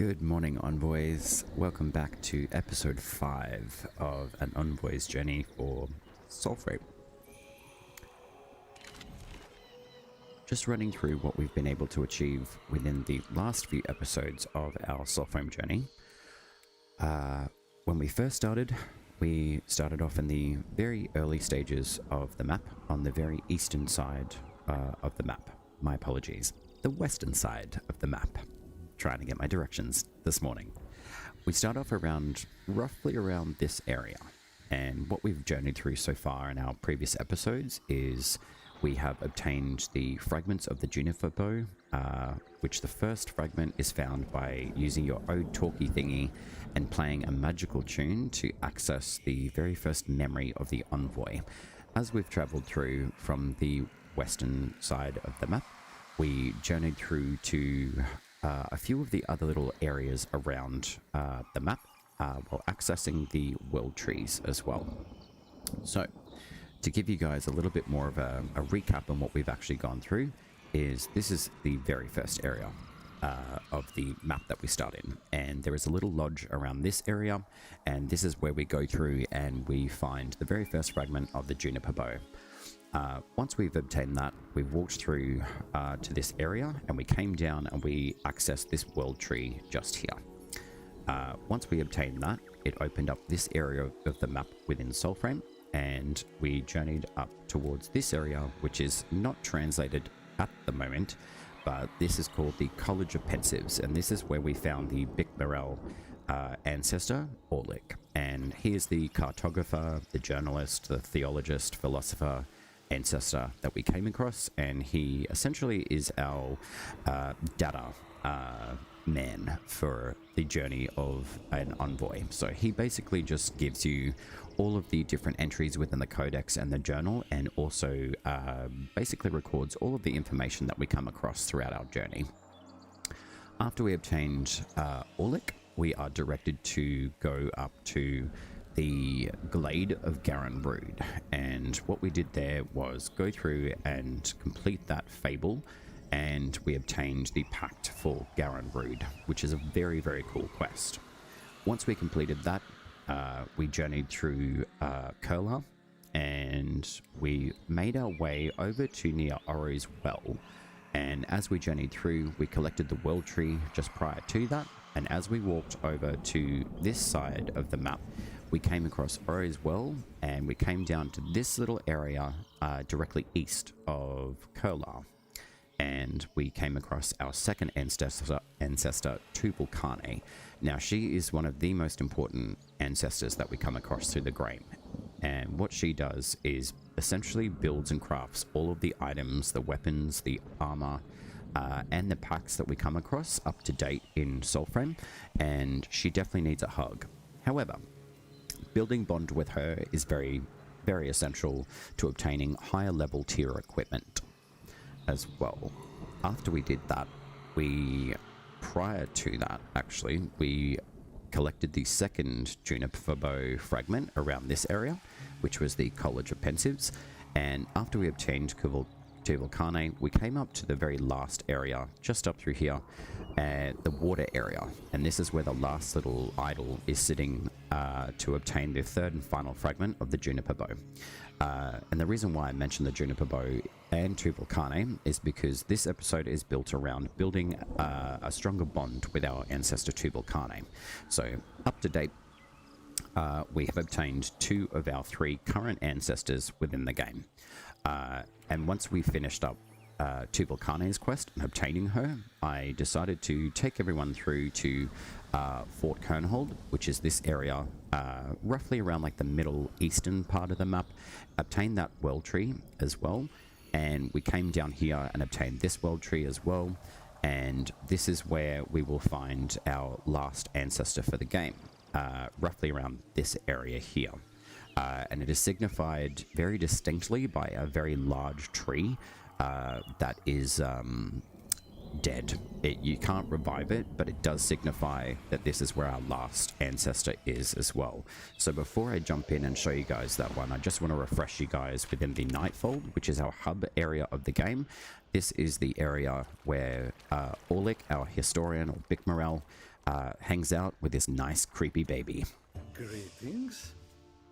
Good morning, Envoys. Welcome back to episode 5 of an Envoys journey for Soulframe. Just running through what we've been able to achieve within the last few episodes of our Soulframe journey. When we first started, we started off in the very early stages of the map, on the very eastern side of the map. My apologies. The western side of the map. Trying to get my directions this morning. We start off roughly around this area, and what we've journeyed through so far in our previous episodes is we have obtained the fragments of the juniper bow, which the first fragment is found by using your Ode talkie thingy and playing a magical tune to access the very first memory of the Envoy. As we've traveled through from the western side of the map, we journeyed through to a few of the other little areas around the map while accessing the world trees as well. So, to give you guys a little bit more of a recap on what we've actually gone through, this is the very first area of the map that we start in. And there is a little lodge around this area, and this is where we go through and we find the very first fragment of the juniper bow. Once we've obtained that, we've walked through to this area, and we came down and we accessed this world tree just here. Once we obtained that, it opened up this area of the map within Soulframe, and we journeyed up towards this area, which is not translated at the moment, but this is called the College of Pensives, and this is where we found the Bikmarel Ancestor, Orlick. And he is the cartographer, the journalist, the theologist, philosopher, Ancestor that we came across, and he essentially is our data man for the journey of an Envoy. So he basically just gives you all of the different entries within the Codex and the journal, and also basically records all of the information that we come across throughout our journey. After we obtained Orlick, we are directed to go up to the Glade of Garenrood, and what we did there was go through and complete that fable, and we obtained the Pact for Garenrood, which is a very, very cool quest. Once we completed that, we journeyed through Kurla, and we made our way over to near Oro's Well, and as we journeyed through, we collected the world tree just prior to that, and as we walked over to this side of the map, we came across Oro's Well, and we came down to this little area directly east of Kurla, and we came across our second ancestor, Tuvalkane. Now, she is one of the most important ancestors that we come across through the game, and what she does is essentially builds and crafts all of the items, the weapons, the armor, and the packs that we come across up to date in Soulframe, and she definitely needs a hug. However, building bond with her is very, very essential to obtaining higher level tier equipment as well. After we did that, prior to that actually, we collected the second juniper bow fragment around this area, which was the College of Pensives, and after we obtained Tuvalkane, we came up to the very last area, just up through here, the water area, and this is where the last little idol is sitting to obtain the third and final fragment of the juniper bow. And the reason why I mentioned the juniper bow and Tuvalkane is because this episode is built around building a stronger bond with our ancestor Tuvalkane. So, up to date, we have obtained 2 of our 3 current ancestors within the game. And once we finished up Tuvalkane's quest and obtaining her, I decided to take everyone through to Fort Kernhold, which is this area roughly around like the middle eastern part of the map, obtain that world tree as well, and we came down here and obtained this world tree as well, and this is where we will find our last ancestor for the game, roughly around this area here. And it is signified very distinctly by a very large tree that is dead. You can't revive it, but it does signify that this is where our last ancestor is as well. So before I jump in and show you guys that one, I just want to refresh you guys within the Nightfall, which is our hub area of the game. This is the area where Orlick, our historian, or Bikmarel, hangs out with this nice creepy baby. Greetings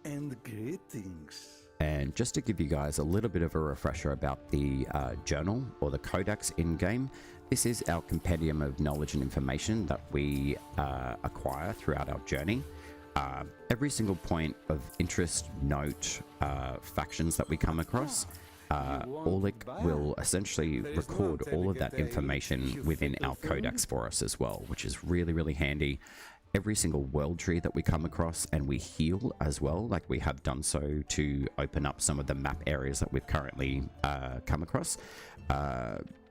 and greetings. And just to give you guys a little bit of a refresher about the journal or the Codex in-game, this is our compendium of knowledge and information that we acquire throughout our journey. Every single point of interest, note, factions that we come across, Orlick will essentially record all of that information within our Codex for us as well, which is really, really handy. Every single world tree that we come across, and we heal as well, like we have done so to open up some of the map areas that we've currently come across.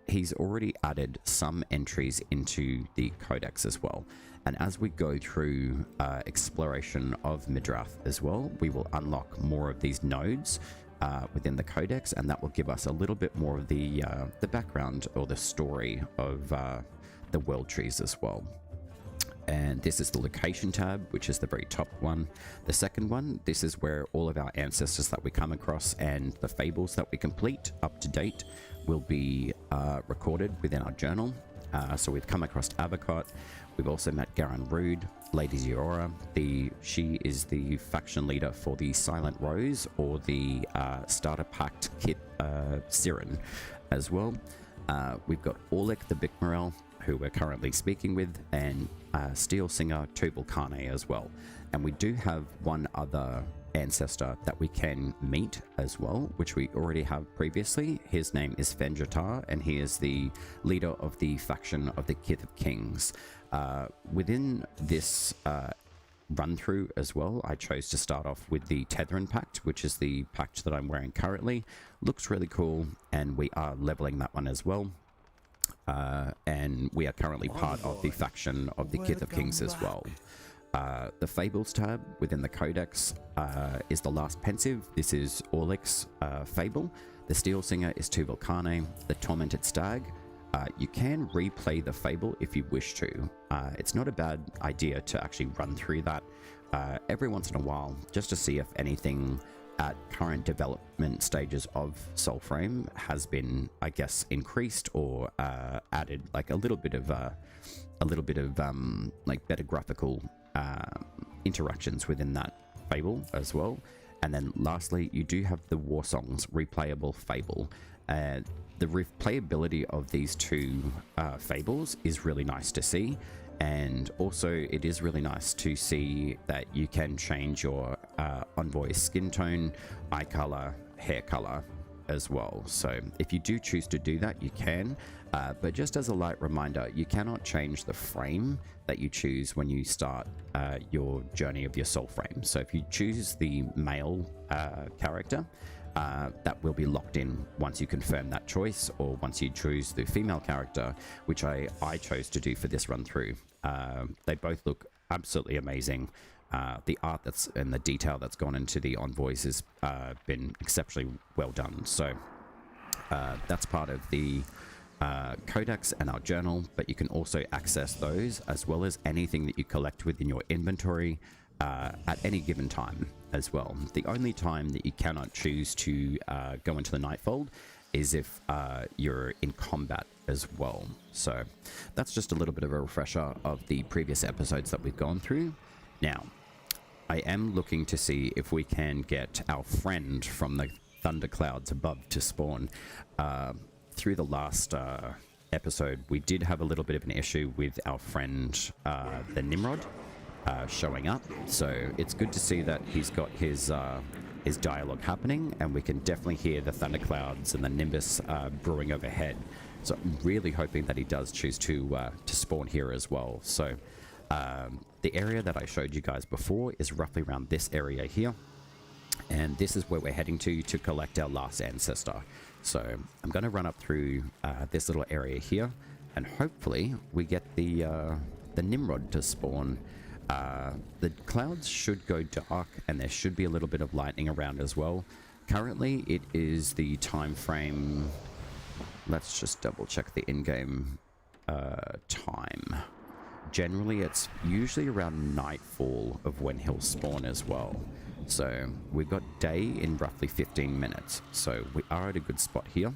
He's already added some entries into the Codex as well. And as we go through exploration of Midrath as well, we will unlock more of these nodes within the Codex, and that will give us a little bit more of the background or the story of the world trees as well. And this is the location tab, which is the very top one. The second one, this is where all of our ancestors that we come across and the fables that we complete up to date will be recorded within our journal. So we've come across Abacot. We've also met Garan Rude, Lady Ziora. She is the faction leader for the Silent Rose, or the Starter Pact Kit Siren as well. We've got Orlick the Bikmarel, who we're currently speaking with, and Steel Singer Tuvalkane as well. And we do have one other ancestor that we can meet as well, which we already have previously. His name is Fenjatar, and he is the leader of the faction of the Kith of Kings. Within this run through as well, I chose to start off with the Tethrin Pact, which is the pact that I'm wearing currently. Looks really cool, and we are leveling that one as well. And we are currently part of the faction of the Kith of Kings as well. The Fables tab within the Codex is the Last Pensive. This is Orlick's fable. The Steel Singer is Tuvalkane. The Tormented Stag. You can replay the fable if you wish to. It's not a bad idea to actually run through that every once in a while, just to see if anything at current development stages of Soulframe has been, I guess, increased or added like a little bit of like better graphical interactions within that fable as well. And then lastly, you do have the War Songs replayable fable. The replayability of these two fables is really nice to see. And also it is really nice to see that you can change your Envoy skin tone, eye color, hair color as well. So if you do choose to do that, you can, but just as a light reminder, you cannot change the frame that you choose when you start your journey of your Soulframe. So if you choose the male character, that will be locked in once you confirm that choice, or once you choose the female character, which I chose to do for this run through. They both look absolutely amazing. The art and the detail that's gone into the Envoys has been exceptionally well done. So that's part of the Codex and our journal, but you can also access those as well as anything that you collect within your inventory at any given time as well. The only time that you cannot choose to go into the Nightfall is if you're in combat as well. So that's just a little bit of a refresher of the previous episodes that we've gone through. Now, I am looking to see if we can get our friend from the thunderclouds above to spawn. Through the last episode, we did have a little bit of an issue with our friend, the Nimrod, showing up. So it's good to see that he's got his dialogue happening, and we can definitely hear the thunderclouds and the nimbus brewing overhead. So I'm really hoping that he does choose to spawn here as well. So the area that I showed you guys before is roughly around this area here, and this is where we're heading to collect our last ancestor. So I'm going to run up through this little area here, and hopefully we get the Nimrod to spawn. The clouds should go dark, and there should be a little bit of lightning around as well. Currently it is the time frame, let's just double check the in-game time. Generally it's usually around nightfall of when he'll spawn as well. So we've got day in roughly 15 minutes, so we are at a good spot here.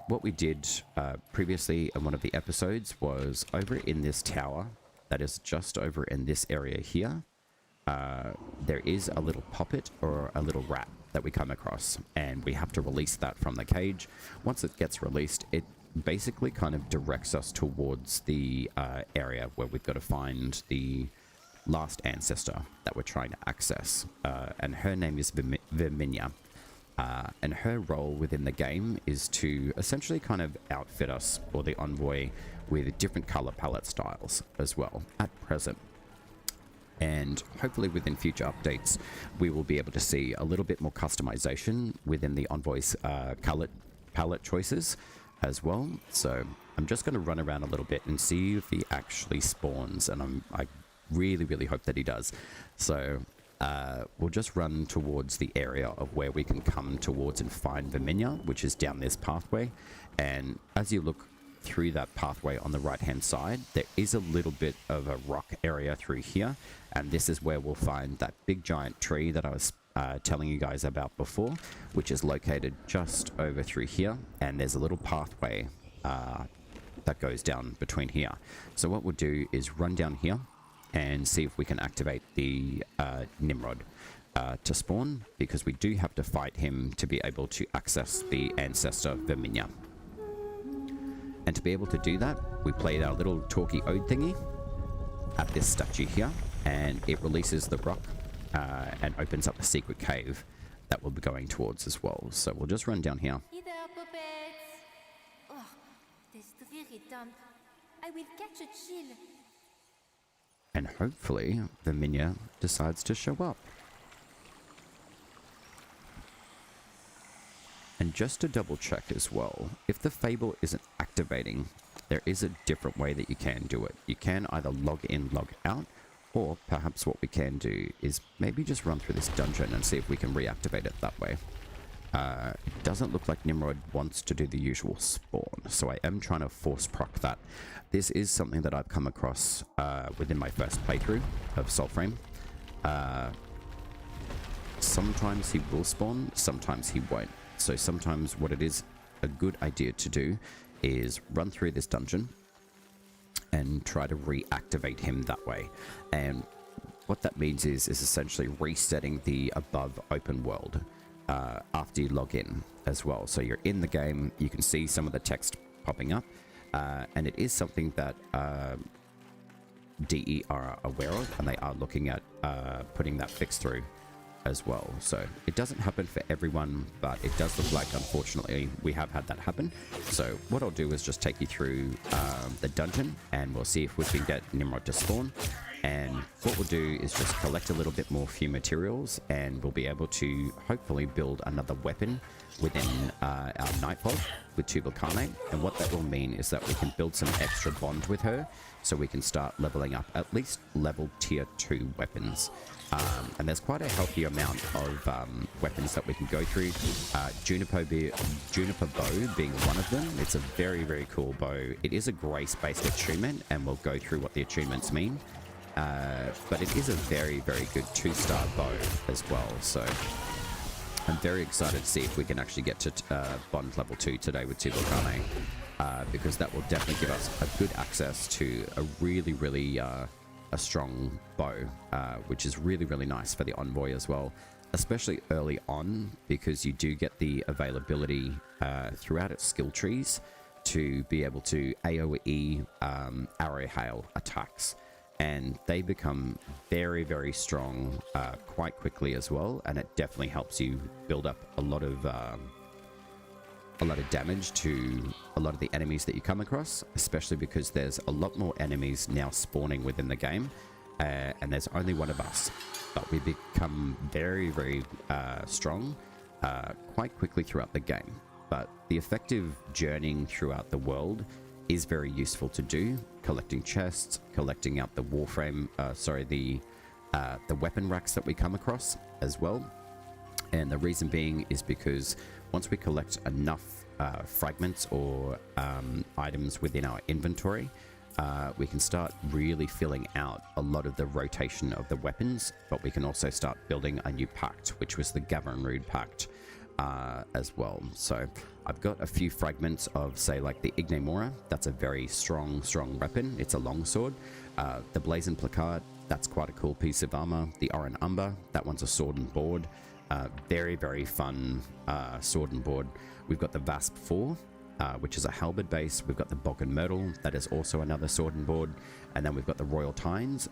What we did previously in one of the episodes was over in this tower that is just over in this area here, there is a little poppet or a little rat that we come across, and we have to release that from the cage. Once it gets released, it basically kind of directs us towards the area where we've got to find the last ancestor that we're trying to access, and her name is Verminia. And her role within the game is to essentially kind of outfit us, or the envoy, with different color palette styles as well at present. And hopefully within future updates, we will be able to see a little bit more customization within the envoy's color palette choices as well. So I'm just going to run around a little bit and see if he actually spawns, and I really hope that he does. So we'll just run towards the area of where we can come towards and find Verminia, which is down this pathway. And as you look through that pathway on the right hand side, there is a little bit of a rock area through here, and this is where we'll find that big giant tree that I was telling you guys about before, which is located just over through here. And there's a little pathway that goes down between here. So what we'll do is run down here and see if we can activate the Nimrod to spawn, because we do have to fight him to be able to access the Ancestor Verminia. And to be able to do that, we played our little talkie ode thingy at this statue here, and it releases the rock and opens up a secret cave that we'll be going towards as well. So we'll just run down here. Hey there, puppets! Oh, this very dump. I will catch a chill. And hopefully Verminia decides to show up. And just to double check as well, if the Fable isn't activating, there is a different way that you can do it. You can either log in, log out, or perhaps what we can do is maybe just run through this dungeon and see if we can reactivate it that way. It doesn't look like Nimrod wants to do the usual spawn, so I am trying to force proc that. This is something that I've come across within my first playthrough of Soulframe. Sometimes he will spawn, sometimes he won't. So sometimes what it is a good idea to do is run through this dungeon and try to reactivate him that way. And what that means is essentially resetting the above open world after you log in as well. So you're in the game, you can see some of the text popping up, and it is something that DE are aware of, and they are looking at putting that fix through as well. So it doesn't happen for everyone, but it does look like, unfortunately, we have had that happen. So what I'll do is just take you through the dungeon, and we'll see if we can get Nimrod to spawn. And what we'll do is just collect a little bit more few materials, and we'll be able to hopefully build another weapon within our Nightfall with Tuvalkane. And what that will mean is that we can build some extra bond with her, so we can start leveling up at least level tier 2 weapons. And there's quite a healthy amount of weapons that we can go through. Juniper bow being one of them. It's a very cool bow. It is a grace-based attunement, and we'll go through what the attunements mean. But it is a very good 2-star bow as well. So I'm very excited to see if we can actually get to bond level 2 today with Tuvalkane, because that will definitely give us a good access to a really a strong bow, which is really nice for the envoy as well, especially early on, because you do get the availability throughout its skill trees to be able to AoE arrow hail attacks, and they become very strong quite quickly as well, and it definitely helps you build up a lot of damage to a lot of the enemies that you come across, especially because there's a lot more enemies now spawning within the game, and there's only one of us, but we become very strong quite quickly throughout the game. But the effective journeying throughout the world is very useful to do, collecting chests, collecting out the Warframe, the weapon racks that we come across as well. And the reason being is because once we collect enough fragments or items within our inventory, we can start really filling out a lot of the rotation of the weapons, but we can also start building a new pact, which was the Gavin Rood Pact, as well. So I've got a few fragments of, say, like the Ignemora. That's a very strong weapon. It's a longsword. The Blazing Placard, that's quite a cool piece of armor. The Oran Umber, that one's a sword and board. Very fun sword and board. We've got the Vasp 4, which is a halberd base. We've got the Balkan Myrtle, that is also another sword and board. And then we've got the Royal Tynes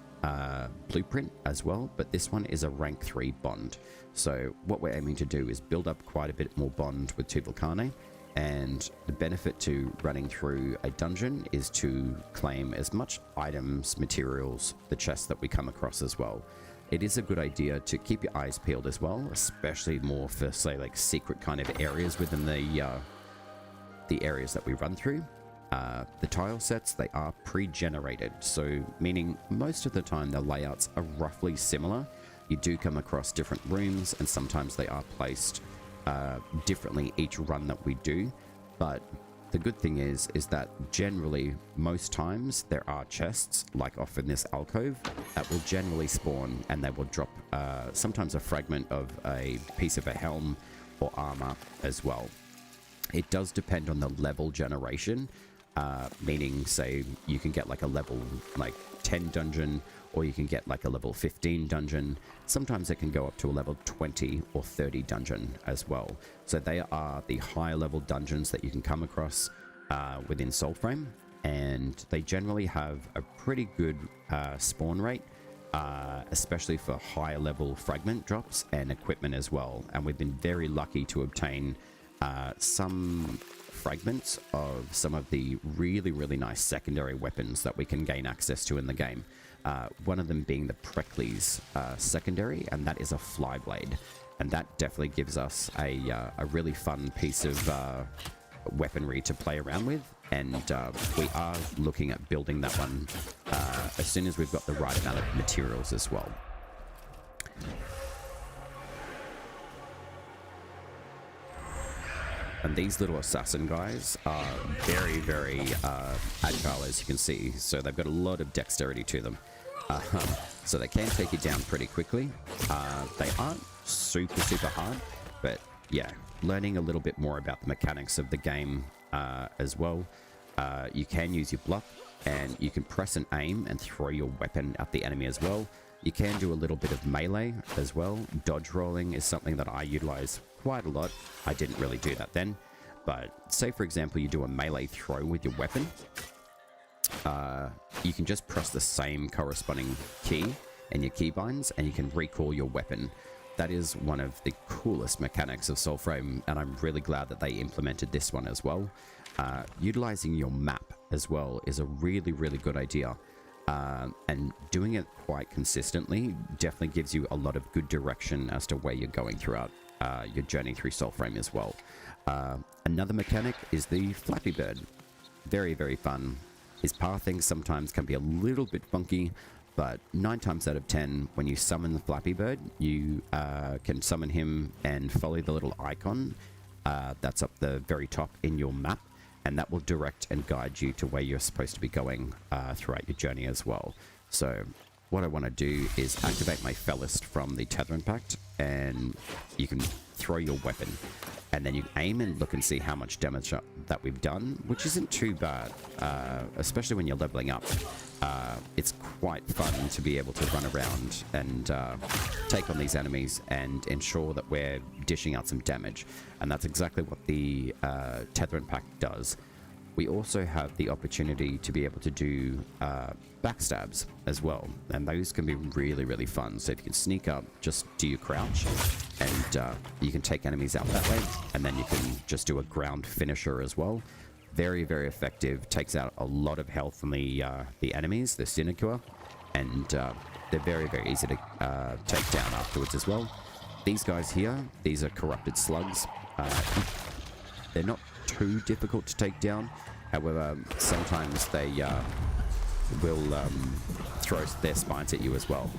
blueprint as well, but this one is a rank 3 bond. So what we're aiming to do is build up quite a bit more bond with Tuvalkane, and the benefit to running through a dungeon is to claim as much items, materials, the chests that we come across as well. It is a good idea to keep your eyes peeled as well, especially more for, say, like secret kind of areas within the areas that we run through. The tile sets, they are pre-generated, so meaning most of the time the layouts are roughly similar. You do come across different rooms, and sometimes they are placed differently each run that we do, but the good thing is that generally most times there are chests, like off in this alcove, that will generally spawn, and they will drop sometimes a fragment of a piece of a helm or armor as well. It does depend on the level generation, meaning, say, you can get like a level like 10 dungeon, or you can get like a level 15 dungeon. Sometimes it can go up to a level 20 or 30 dungeon as well. So they are the higher level dungeons that you can come across within Soulframe, and they generally have a pretty good spawn rate, especially for higher level fragment drops and equipment as well. And we've been very lucky to obtain some fragments of some of the really nice secondary weapons that we can gain access to in the game. One of them being the Precles secondary, and that is a flyblade, and that definitely gives us a really fun piece of weaponry to play around with, and we are looking at building that one as soon as we've got the right amount of materials as well. And these little assassin guys are very agile, as you can see. So they've got a lot of dexterity to them. So they can take you down pretty quickly. They aren't super hard, but yeah, learning a little bit more about the mechanics of the game as well. You can use your bluff, and you can press and aim and throw your weapon at the enemy as well. You can do a little bit of melee as well. Dodge rolling is something that I utilize quite a lot. I didn't really do that then, but say for example you do a melee throw with your weapon, you can just press the same corresponding key in your keybinds, and you can recall your weapon. That is one of the coolest mechanics of Soulframe, and I'm really glad that they implemented this one as well. Utilizing your map as well is a really good idea. And doing it quite consistently definitely gives you a lot of good direction as to where you're going throughout your journey through Soulframe as well. Another mechanic is the Flappy Bird. Very fun. His pathing sometimes can be a little bit funky, but 9 times out of 10, when you summon the Flappy Bird, you can summon him and follow the little icon that's up the very top in your map, and that will direct and guide you to where you're supposed to be going throughout your journey as well. So what I want to do is activate my Fellist from the Tether Impact, and you can throw your weapon, and then you aim and look and see how much damage that we've done, which isn't too bad, especially when you're leveling up. It's quite fun to be able to run around and take on these enemies and ensure that we're dishing out some damage, and that's exactly what the Tether Impact does. We also have the opportunity to be able to do backstabs as well, and those can be really fun. So if you can sneak up, just do your crouch, and you can take enemies out that way, and then you can just do a ground finisher as well. Very effective, takes out a lot of health from the enemies, the Sinecure, and they're very easy to take down afterwards as well. These guys here, these are corrupted slugs. They're not too difficult to take down, however sometimes they will throw their spines at you as well.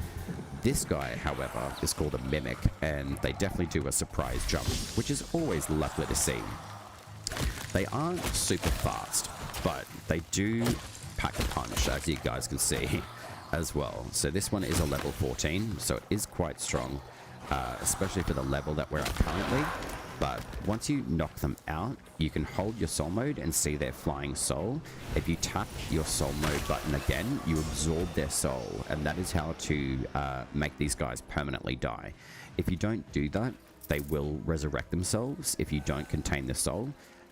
This guy, however, is called a Mimic, and they definitely do a surprise jump, which is always lovely to see. They aren't super fast, but they do pack a punch, as you guys can see as well. So this one is a level 14, so it is quite strong, especially for the level that we're at currently. But once you knock them out, you can hold your soul mode and see their flying soul. If you tap your soul mode button again, you absorb their soul, and that is how to make these guys permanently die. If you don't do that, they will resurrect themselves if you don't contain the soul.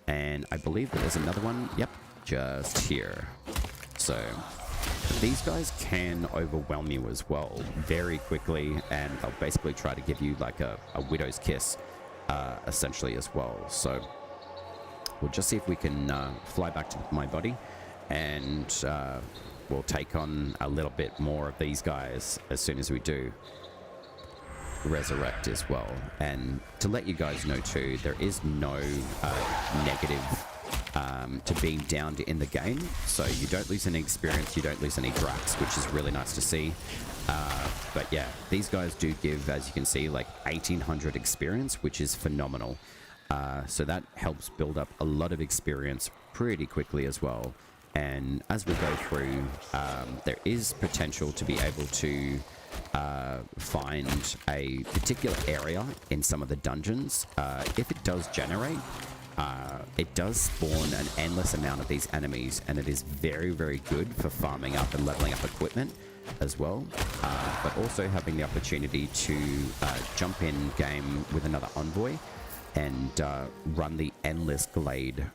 And I believe that there's another one, yep, just here. So these guys can overwhelm you as well very quickly, and they'll basically try to give you like a widow's kiss essentially as well. So we'll just see if we can fly back to my body, and we'll take on a little bit more of these guys as soon as we do resurrect as well. And to let you guys know too, there is no negative to being downed in the game, so you don't lose any experience, you don't lose any drax, which is really nice to see. But yeah, these guys do give, as you can see, like 1800 experience, which is phenomenal. So that helps build up a lot of experience pretty quickly as well. And as we go through, there is potential to be able to find a particular area in some of the dungeons. If it does generate, it does spawn an endless amount of these enemies, and it is very, very good for farming up and leveling up equipment as well, but also having the opportunity to jump in game with another envoy and run the endless glade,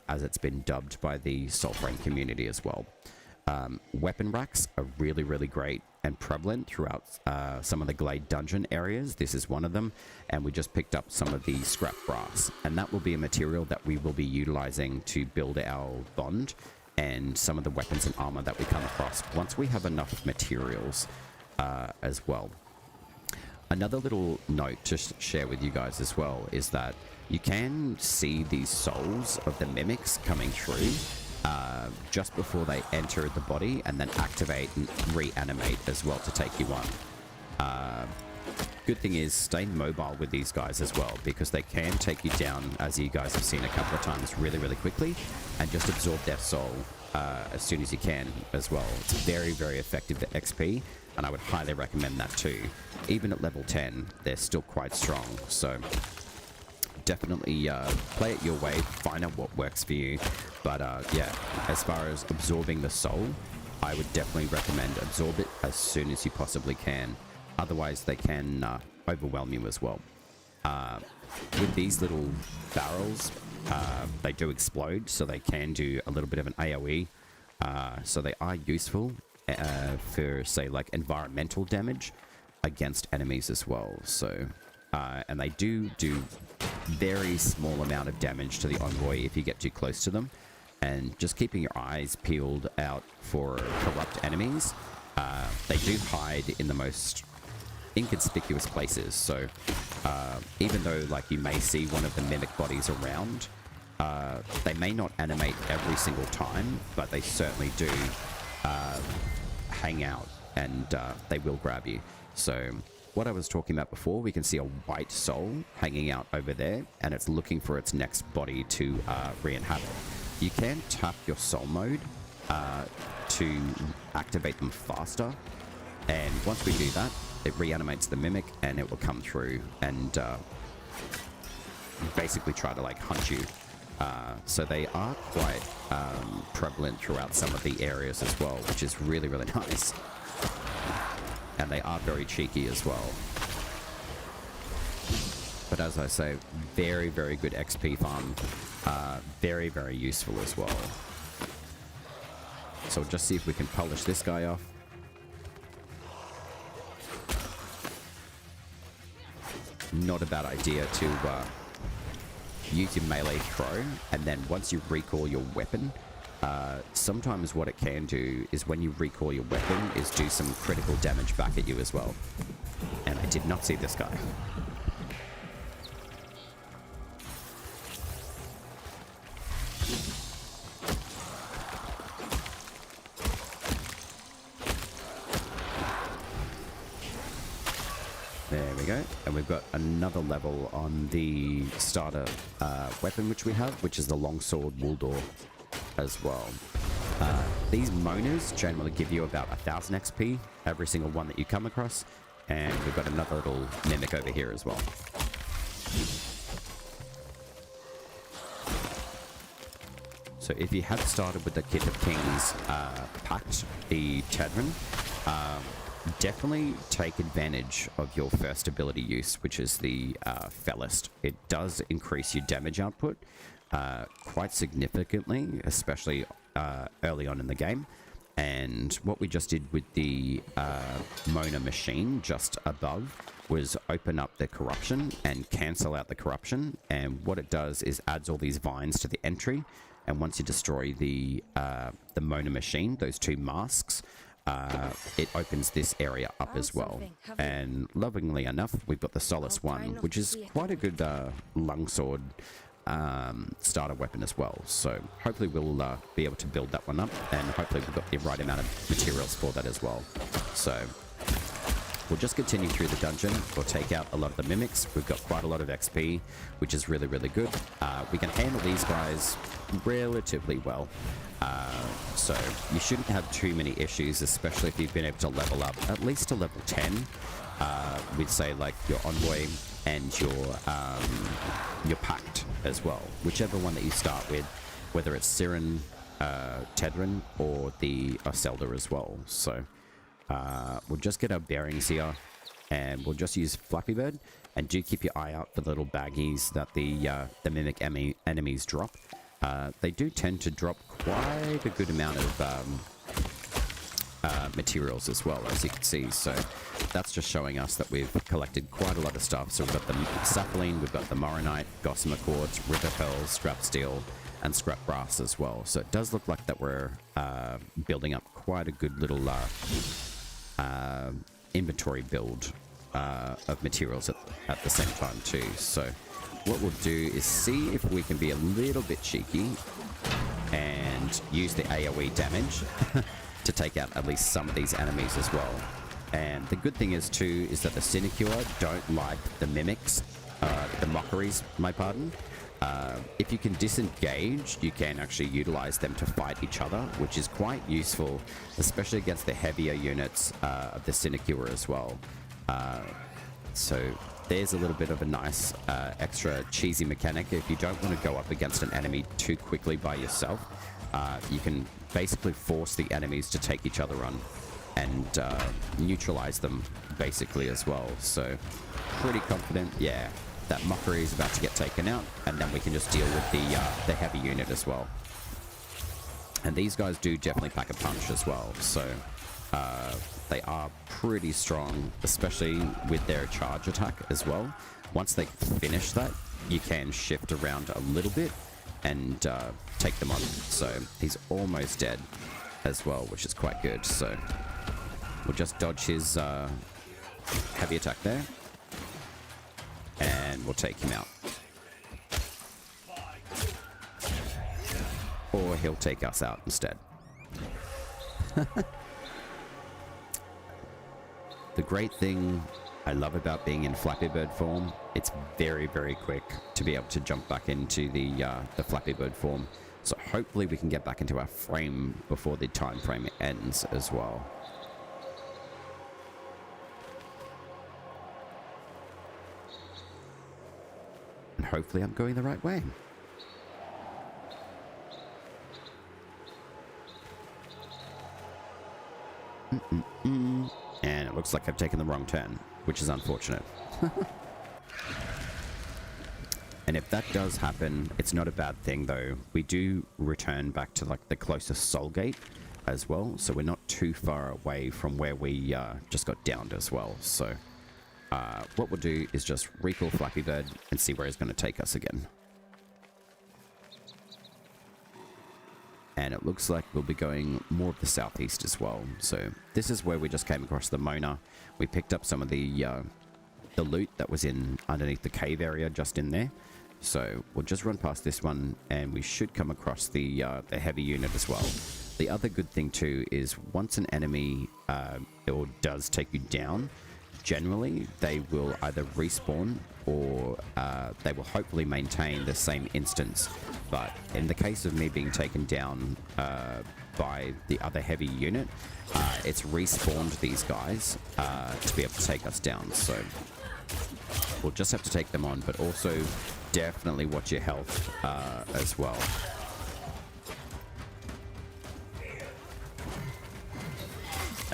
as it's been dubbed by the Soulframe community as well. Weapon racks are really, really great and prevalent throughout some of the glade dungeon areas. This is one of them, and we just picked up some of the scrap brass, and that will be a material that we will be utilizing to build our bond and some of the weapons and armor that we come across once we have enough materials as well. Another little note to share with you guys as well is that you can see these souls of the mimics coming through just before they enter the body, and then activate and reanimate as well to take you on. Good thing is stay mobile with these guys as well, because they can take you down, as you guys have seen a couple of times, really, really quickly, and just absorb their soul as soon as you can as well. It's very, very effective for XP, and I would highly recommend that too. Even at level 10, they're still quite strong, so definitely play it your way, find out what works for you. But yeah, as far as absorbing the soul, I would definitely recommend absorb it as soon as you possibly can. Otherwise, they can overwhelm you as well. With these little barrels, they do explode, so they can do a little bit of an AoE. So they are useful for, say, like environmental damage against enemies as well. So, and they do very small amount of damage to the envoy if you get too close to them. And just keeping your eyes peeled out for corrupt enemies. They do hide in the most inconspicuous places, so even though like you may see one of the mimic bodies around, they may not animate every single time, but they certainly do hang out, and they will grab you. So what I was talking about before, we can see a white soul hanging out over there, and it's looking for its next body to re-inhabit. You can tap your soul mode to activate them faster, and once we do that, it reanimates the mimic, and it will come through and basically try to like hunt you. So they are quite prevalent throughout some of the areas as well, which is really, really nice. And they are very cheeky as well. But as I say, very, very good XP farm. Very, very useful as well. So we'll just see if we can polish this guy off. Not a bad idea to use your melee throw, and then once you recall your weapon, sometimes what it can do is when you recall your weapon is do some critical damage back at you as well. And I did not see this guy. There we go, and we've got another level on the starter weapon which we have, which is the longsword Wuldor as well. These Monas generally give you about 1000 XP, every single one that you come across, and we've got another little mimic over here as well. So if you had started with the Kit of Kings packed, the Tedran, definitely take advantage of your first ability use, which is the Fellist. It does increase your damage output quite significantly, especially early on in the game. And what we just did with the Mona machine just above was open up the corruption and cancel out the corruption. And what it does is adds all these vines to the entry. And once you destroy the Mona machine, those two masks, it opens this area up as well. And lovingly enough, we've got the Solace one, which is quite a good longsword starter weapon as well. So hopefully we'll be able to build that one up, and hopefully we've got the right amount of materials for that as well. So we'll just continue through the dungeon. We'll take out a lot of the mimics. We've got quite a lot of XP, which is really, really good. We can handle these guys relatively well. So you shouldn't have too many issues, especially if you've been able to level up at least to level 10. We'd say like your Envoy and your Pact as well. Whichever one that you start with, whether it's Siren, Tedran, or the Zelda as well. So we'll just get our bearings here, and we'll just use Flappy Bird, and do keep your eye out for the little baggies that the mimic enemies drop. They do tend to drop quite a good amount of materials as well, as you can see. So that's just showing us that we've collected quite a lot of stuff. So we've got the sapling, we've got the moronite, gossamer quartz, river pearls, scrap steel, and scrap brass as well. So it does look like that we're building up quite a good little inventory build of materials at the same time too. So what we'll do is see if we can be a little bit cheeky and use the AoE damage to take out at least some of these enemies as well. And the good thing is too is that the Sinecure don't like the mimics, the mockeries, my pardon. If you can disengage, you can actually utilize them to fight each other, which is quite useful, especially against the heavier units of the Sinecure as well. So there's a little bit of a nice extra cheesy mechanic. If you don't want to go up against an enemy too quickly by yourself, you can basically force the enemies to take each other on and neutralize them basically as well. So pretty confident, yeah, that mockery is about to get taken out, and then we can just deal with the heavy unit as well. And these guys do definitely pack a punch as well. So they are pretty strong, especially with their charge attack as well. Once they finish that, you can shift around a little bit and take them on. So he's almost dead as well, which is quite good. So we'll just dodge his heavy attack there, and we'll take him out. Or he'll take us out instead. The great thing I love about being in Flappy Bird form, it's very, very quick to be able to jump back into the Flappy Bird form. So hopefully we can get back into our frame before the time frame ends as well. And hopefully I'm going the right way. And it looks like I've taken the wrong turn, which is unfortunate. And if that does happen, it's not a bad thing though. We do return back to like the closest soul gate as well, so we're not too far away from where we just got downed as well. So what we'll do is just recall Flappy Bird and see where he's going to take us again. And it looks like we'll be going more of the southeast as well. So this is where we just came across the Mona. We picked up some of the loot that was in underneath the cave area just in there. So we'll just run past this one, and we should come across the heavy unit as well. The other good thing too is once an enemy does take you down, generally they will either respawn or they will hopefully maintain the same instance. But in the case of me being taken down by the other heavy unit, it's respawned these guys to be able to take us down. So we'll just have to take them on, but also definitely watch your health as well.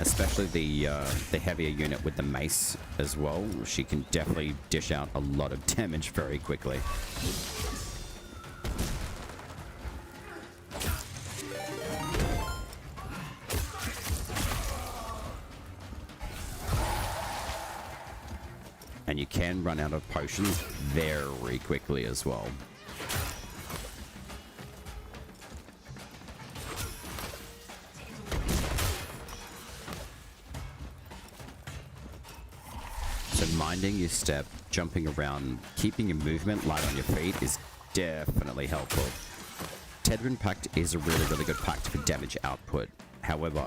especially the heavier unit with the mace as well. She can definitely dish out a lot of damage very quickly. And you can run out of potions very quickly as well. So minding your step, jumping around, keeping your movement light on your feet is definitely helpful. Tedrin Pact is a really good pact for damage output. However,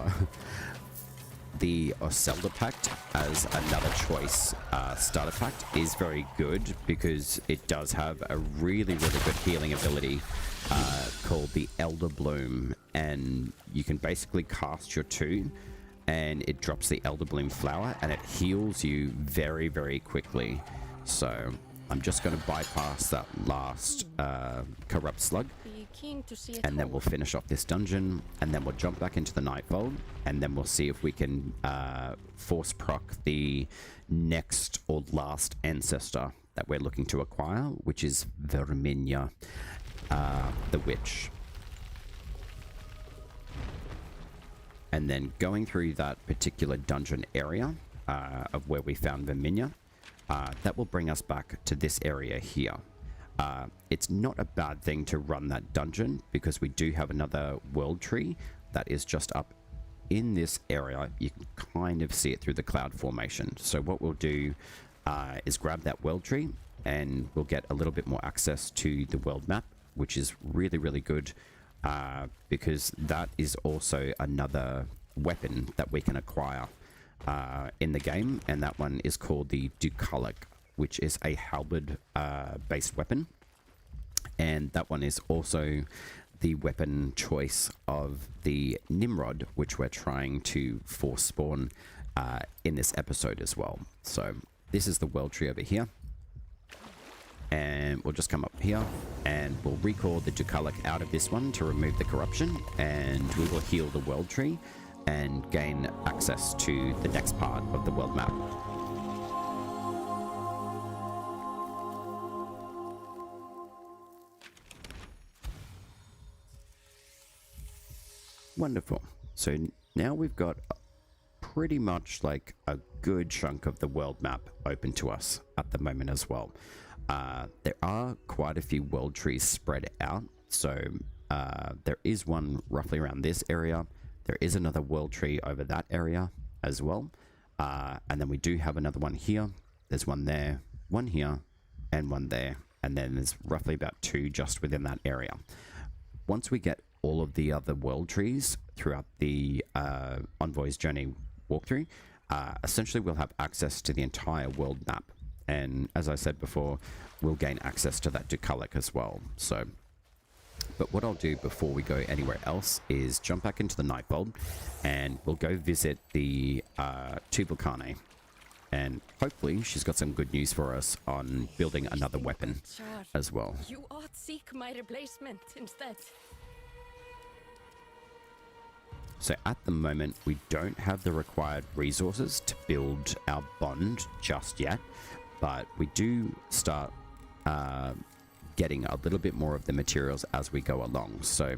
the Oselda Pact as another choice starter pact is very good because it does have a really good healing ability called the Elder Bloom, and you can basically cast your 2 and it drops the Elder Bloom flower and it heals you very quickly. So I'm just going to bypass that last corrupt slug, and then we'll finish off this dungeon, and then we'll jump back into the Nightfall, and then we'll see if we can force proc the next or last Ancestor that we're looking to acquire, which is Verminia, the Witch. And then going through that particular dungeon area of where we found Verminia, that will bring us back to this area here. It's not a bad thing to run that dungeon because we do have another world tree that is just up in this area. You can kind of see it through the cloud formation. So what we'll do is grab that world tree and we'll get a little bit more access to the world map, which is really good because that is also another weapon that we can acquire in the game, and that one is called the Tuvalkane, which is a halberd based weapon, and that one is also the weapon choice of the Nimrod, which we're trying to force spawn in this episode as well. So this is the world tree over here, and we'll just come up here and we'll recall the Tuvalkane out of this one to remove the corruption, and we will heal the world tree and gain access to the next part of the world map. Wonderful. So now we've got pretty much like a good chunk of the world map open to us at the moment as well. There are quite a few world trees spread out. So there is one roughly around this area. There is another world tree over that area as well. And then we do have another one here. There's one there, one here, and one there. And then there's roughly about 2 just within that area. Once we get all of the other world trees throughout the Envoys journey walkthrough, essentially we'll have access to the entire world map. And as I said before, we'll gain access to that Tuvalkane as well. So, but what I'll do before we go anywhere else is jump back into the Nightfall, and we'll go visit the Tuvalkane. And hopefully she's got some good news for us on building another weapon as well. You ought seek my replacement instead. So at the moment, we don't have the required resources to build our bond just yet, but we do start getting a little bit more of the materials as we go along. So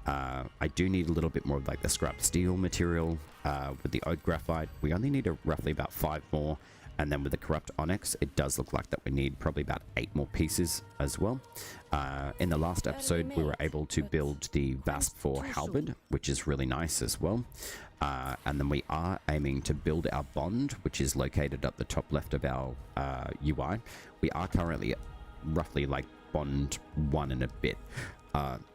I do need a little bit more of like the scrap steel material with the oak graphite. We only need roughly about 5 more. And then with the corrupt onyx, it does look like that we need probably about 8 more pieces as well. In the last episode, we were able to build the Vasp 4 halberd, which is really nice as well. And then we are aiming to build our bond, which is located at the top left of our UI. We are currently roughly like bond 1 and a bit.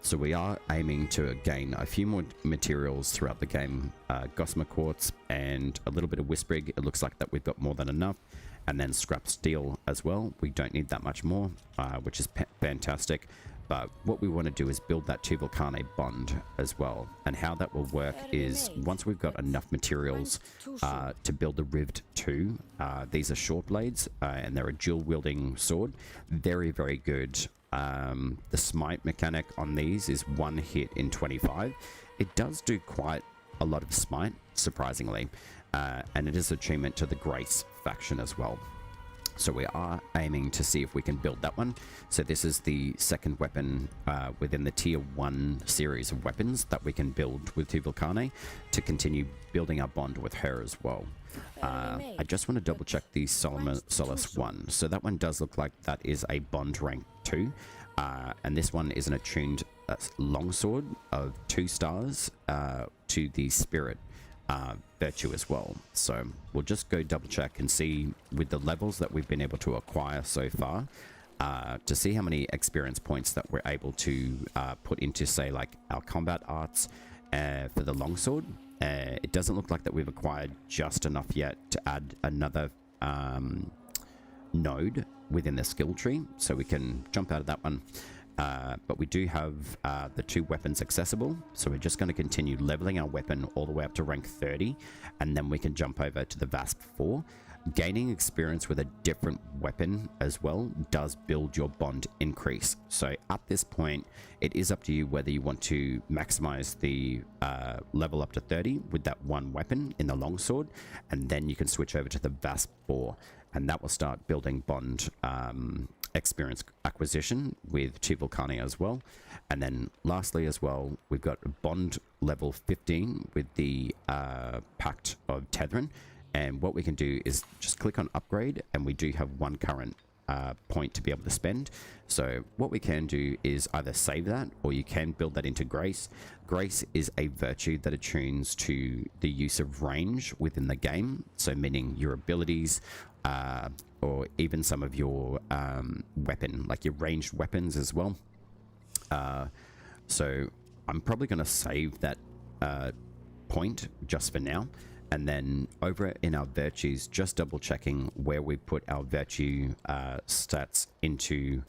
So we are aiming to gain a few more materials throughout the game, gossamer quartz and a little bit of whisprig. It looks like that we've got more than enough, and then scrap steel as well. We don't need that much more, which is fantastic. But what we want to do is build that Tuvalkane bond as well. And how that will work is once we've got enough materials to build the Rived 2, these are short blades and they're a dual wielding sword. Very, very good. The smite mechanic on these is 1 hit in 25. It does do quite a lot of smite, surprisingly, and it is achievement to the Grace faction as well. So we are aiming to see if we can build that one. So this is the second weapon within the tier 1 series of weapons that we can build with Tuvalkane to continue building our bond with her as well. I just want to double check the Solace 1. So that one does look like that is a bond rank 2. And this one is an attuned longsword of 2 stars to the spirit virtue as well. So we'll just go double check and see with the levels that we've been able to acquire so far to see how many experience points that we're able to put into, say, like our combat arts for the longsword. It doesn't look like that we've acquired just enough yet to add another node within the skill tree, so we can jump out of that one. But we do have the 2 weapons accessible, so we're just going to continue leveling our weapon all the way up to rank 30, and then we can jump over to the VASP 4. Gaining experience with a different weapon as well does build your bond increase. So at this point, it is up to you whether you want to maximize the level up to 30 with that one weapon in the longsword, and then you can switch over to the VASP 4, and that will start building bond experience acquisition with Tuvalkane as well. And then lastly as well, we've got bond level 15 with the Pact of Tethrin, and what we can do is just click on upgrade, and we do have 1 current point to be able to spend. So what we can do is either save that, or you can build that into Grace. Grace is a virtue that attunes to the use of range within the game, so meaning your abilities or even some of your weapon, like your ranged weapons as well. So I'm probably going to save that point just for now, and then over in our virtues, just double checking where we put our virtue stats into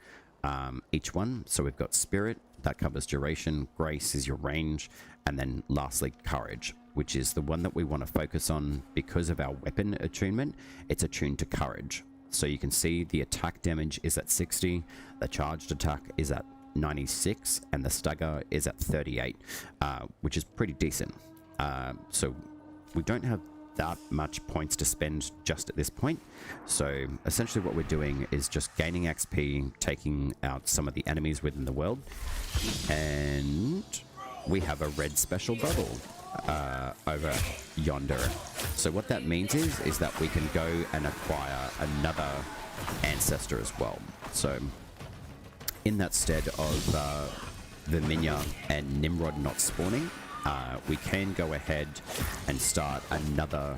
each one. So we've got Spirit, that covers duration, Grace is your range, and then lastly Courage, which is the one that we want to focus on because of our weapon attunement. It's attuned to Courage. So you can see the attack damage is at 60, the charged attack is at 96, and the stagger is at 38, which is pretty decent. So we don't have that much points to spend just at this point. So essentially what we're doing is just gaining XP, taking out some of the enemies within the world, and we have a red special bubble over yonder. So what that means is that we can go and acquire another Ancestor as well. So in that stead of Verminia and Nimrod not spawning, we can go ahead and start another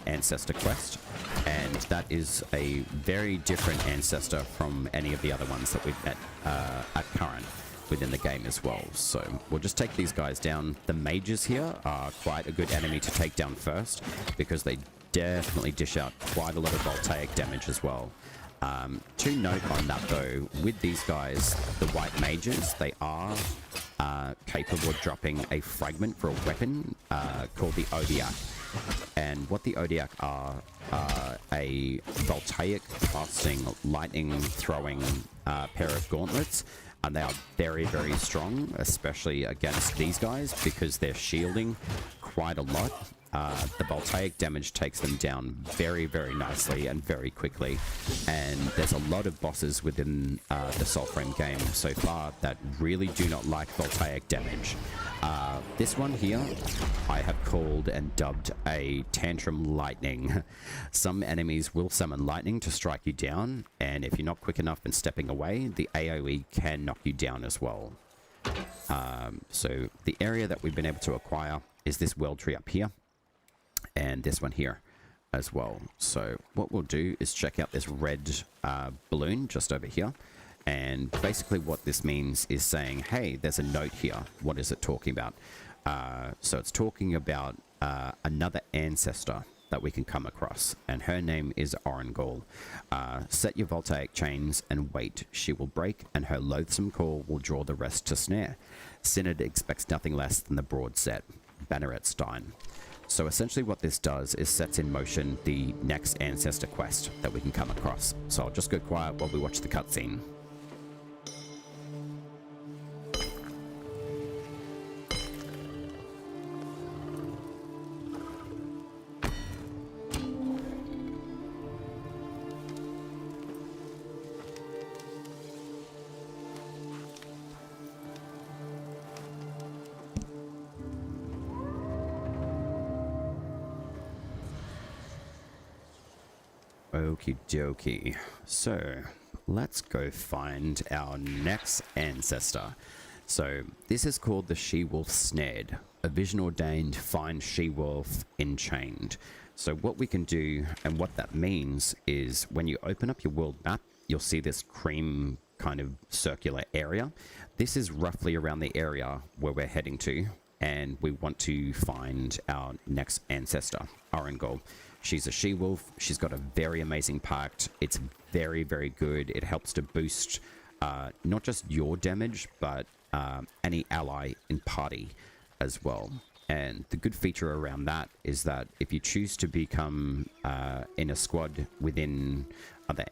Ancestor quest, and that is a very different Ancestor from any of the other ones that we've met at current within the game as well. So we'll just take these guys down. The mages here are quite a good enemy to take down first, because they definitely dish out quite a lot of voltaic damage as well. To note on that though, with these guys, the white mages, they are capable of dropping a fragment for a weapon called the Odiak. And what the Odiak are a voltaic casting, lightning throwing pair of gauntlets, and they are very, very strong, especially against these guys because they're shielding quite a lot. The voltaic damage takes them down very, very nicely and very quickly, and there's a lot of bosses within the Soulframe game so far that really do not like voltaic damage. This one here I have called and dubbed a Tantrum Lightning. Some enemies will summon lightning to strike you down, and if you're not quick enough in stepping away, the AoE can knock you down as well. So the area that we've been able to acquire is this world tree up here, and this one here as well. So what we'll do is check out this red balloon just over here, and basically what this means is saying, hey, there's a note here. What is it talking about? So it's talking about another Ancestor that we can come across, and her name is Arangol. Set your voltaic chains and wait. She will break, and her loathsome call will draw the rest to snare. Synod expects nothing less than the broad set. Banneret Stein. So essentially what this does is sets in motion the next Ancestor quest that we can come across. So I'll just go quiet while we watch the cutscene. Okie dokie. So let's go find our next ancestor. So this is called the She-Wolf Snared, a vision ordained fine she-wolf enchained. So what we can do and what that means is when you open up your world map, you'll see this cream kind of circular area. This is roughly around the area where we're heading to, and we want to find our next ancestor, Arangol. She's a she-wolf. She's got a very amazing pact. It's very, very good. It helps to boost not just your damage, but any ally in party as well. And the good feature around that is that if you choose to become in a squad within other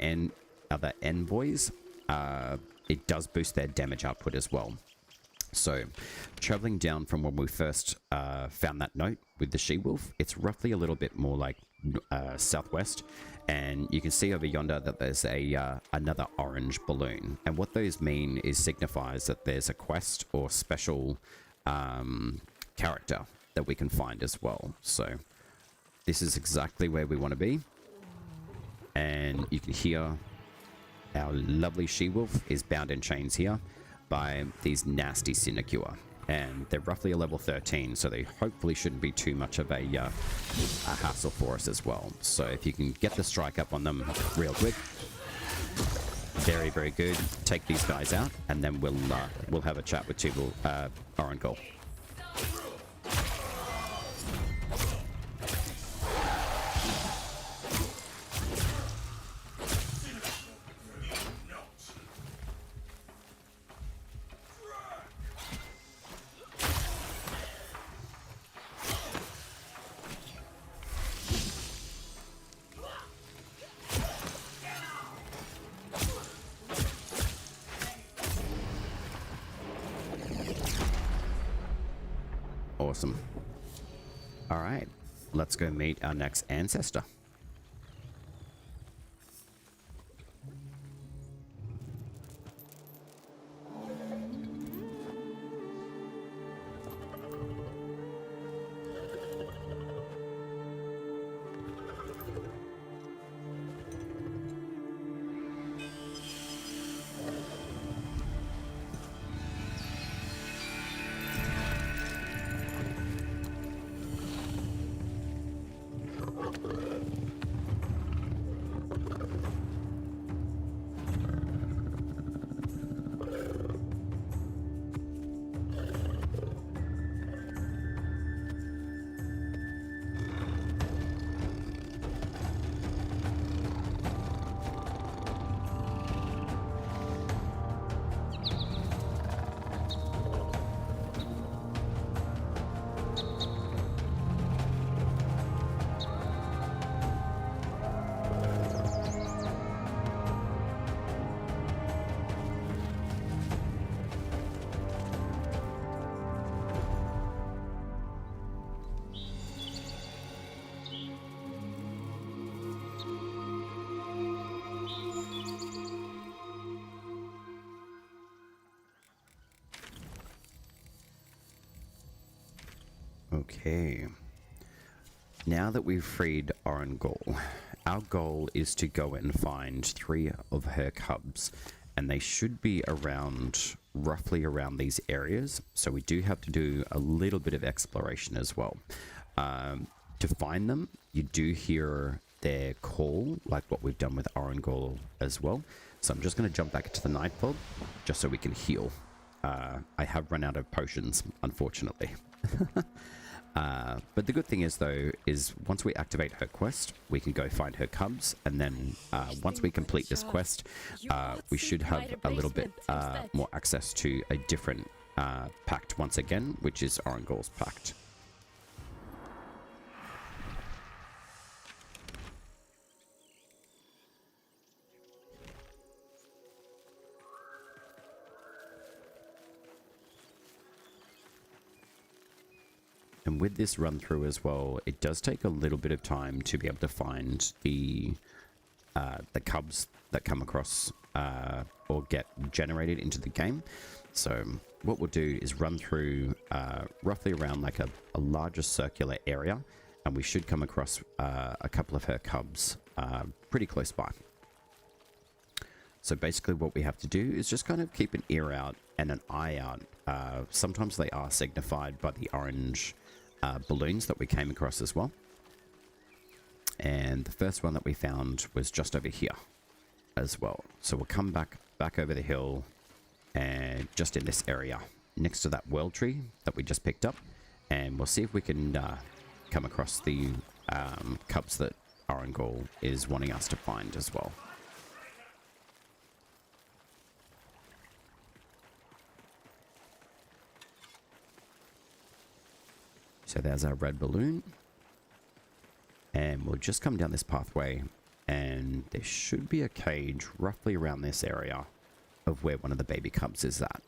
envoys, it does boost their damage output as well. So traveling down from when we first found that note with the she-wolf, it's roughly a little bit more like southwest, and you can see over yonder that there's a another orange balloon, and what those mean is signifies that there's a quest or special character that we can find as well. So this is exactly where we want to be, and you can hear our lovely she-wolf is bound in chains here by these nasty sinecure, and they're roughly a level 13, so they hopefully shouldn't be too much of a hassle for us as well. So if you can get the strike up on them real quick, very, very good. Take these guys out, and then we'll have a chat with Arangol. Awesome. All right, let's go meet our next ancestor. Okay, now that we've freed Arangol, our goal is to go and find 3 of her cubs, and they should be around, roughly around these areas, so we do have to do a little bit of exploration as well. To find them, you do hear their call, like what we've done with Arangol as well, so I'm just going to jump back into the Nightfall, just so we can heal. I have run out of potions, unfortunately. But the good thing is, though, is once we activate her quest, we can go find her cubs, and then once we complete this quest, we should have a little bit more access to a different pact once again, which is Arangol's pact. And with this run through as well, it does take a little bit of time to be able to find the cubs that come across or get generated into the game. So what we'll do is run through roughly around like a larger circular area, and we should come across a couple of her cubs pretty close by. So basically what we have to do is just kind of keep an ear out and an eye out. Sometimes they are signified by the orange balloons that we came across as well. And the first one that we found was just over here as well. So we'll come back over the hill and just in this area next to that world tree that we just picked up. And we'll see if we can come across the cubs that Arangol is wanting us to find as well. So there's our red balloon. And we'll just come down this pathway and there should be a cage roughly around this area of where one of the baby cubs is at.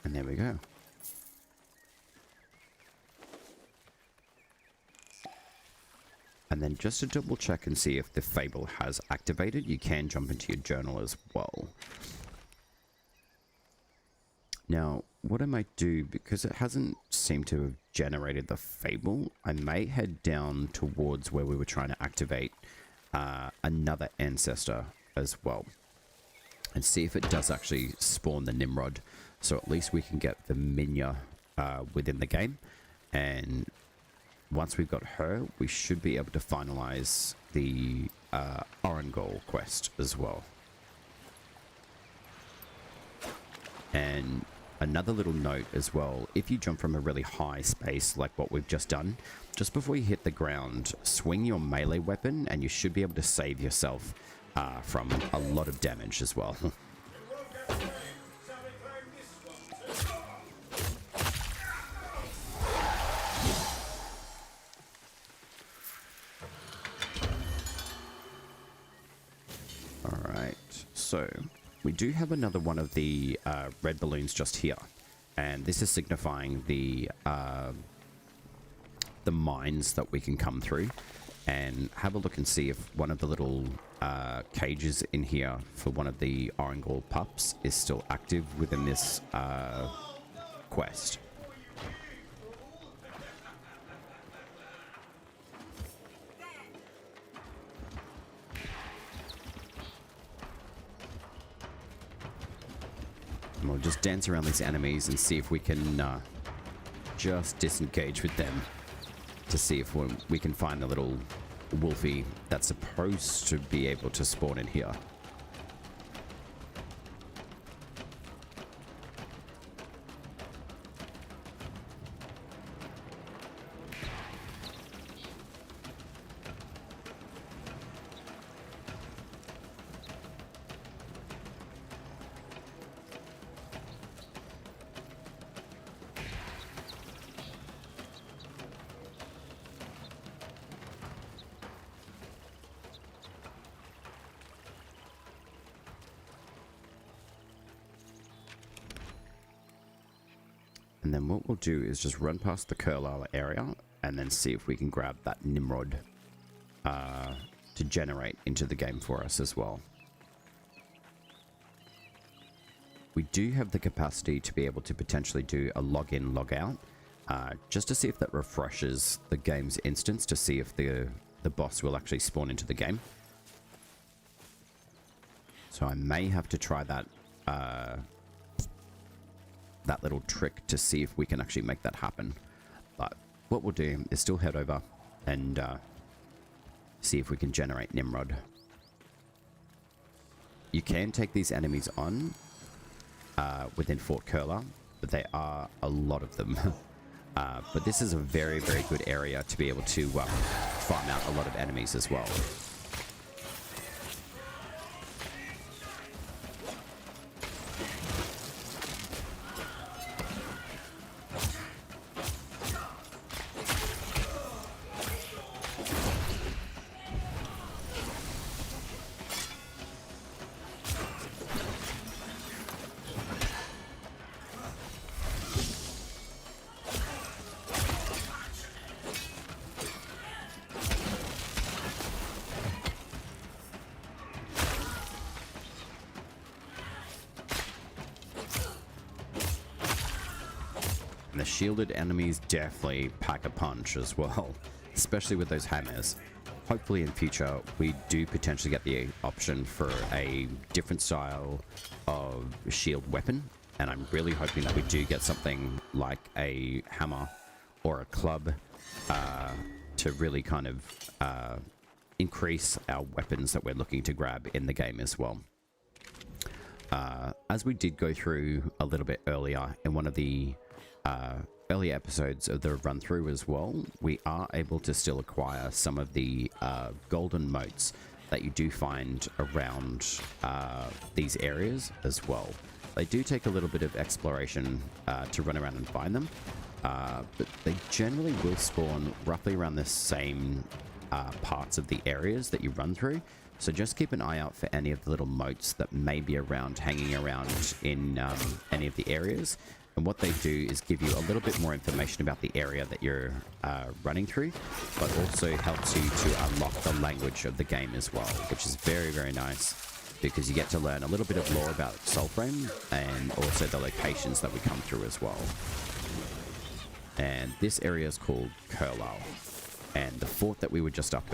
There we go. And then just to double check and see if the fable has activated, you can jump into your journal as well. Now, what I might do, because it hasn't seemed to have generated the fable, I may head down towards where we were trying to activate another ancestor as well. And see if it does actually spawn the Nimrod. So at least we can get the Minya within the game. And once we've got her, we should be able to finalize the Arangol quest as well. And another little note as well, if you jump from a really high space like what we've just done, just before you hit the ground, swing your melee weapon and you should be able to save yourself from a lot of damage as well. So, we do have another one of the red balloons just here, and this is signifying the mines that we can come through, and have a look and see if one of the little cages in here for one of the Arangol pups is still active within this quest. And we'll just dance around these enemies and see if we can just disengage with them to see if we can find the little wolfie that's supposed to be able to spawn in here. And then what we'll do is just run past the Curlala area and then see if we can grab that Nimrod to generate into the game for us as well. We do have the capacity to be able to potentially do a login, log out, just to see if that refreshes the game's instance to see if the boss will actually spawn into the game. So I may have to try that that little trick to see if we can actually make that happen. But what we'll do is still head over and see if we can generate Nimrod. You can take these enemies on within Fort Curler, but there are a lot of them. But this is a very, very good area to be able to farm out a lot of enemies as well. And the shielded enemies definitely pack a punch as well, especially with those hammers. Hopefully in future we do potentially get the option for a different style of shield weapon, and I'm really hoping that we do get something like a hammer or a club to really kind of increase our weapons that we're looking to grab in the game as well. As we did go through a little bit earlier in one of the early episodes of the run through as well, we are able to still acquire some of the golden motes that you do find around these areas as well. They do take a little bit of exploration to run around and find them, but they generally will spawn roughly around the same parts of the areas that you run through. So just keep an eye out for any of the little motes that may be around, hanging around in any of the areas. And what they do is give you a little bit more information about the area that you're running through, but also helps you to unlock the language of the game as well, which is very, very nice, because you get to learn a little bit of lore about Soulframe and also the locations that we come through as well. And this area is called Curler, and the fort that we were just up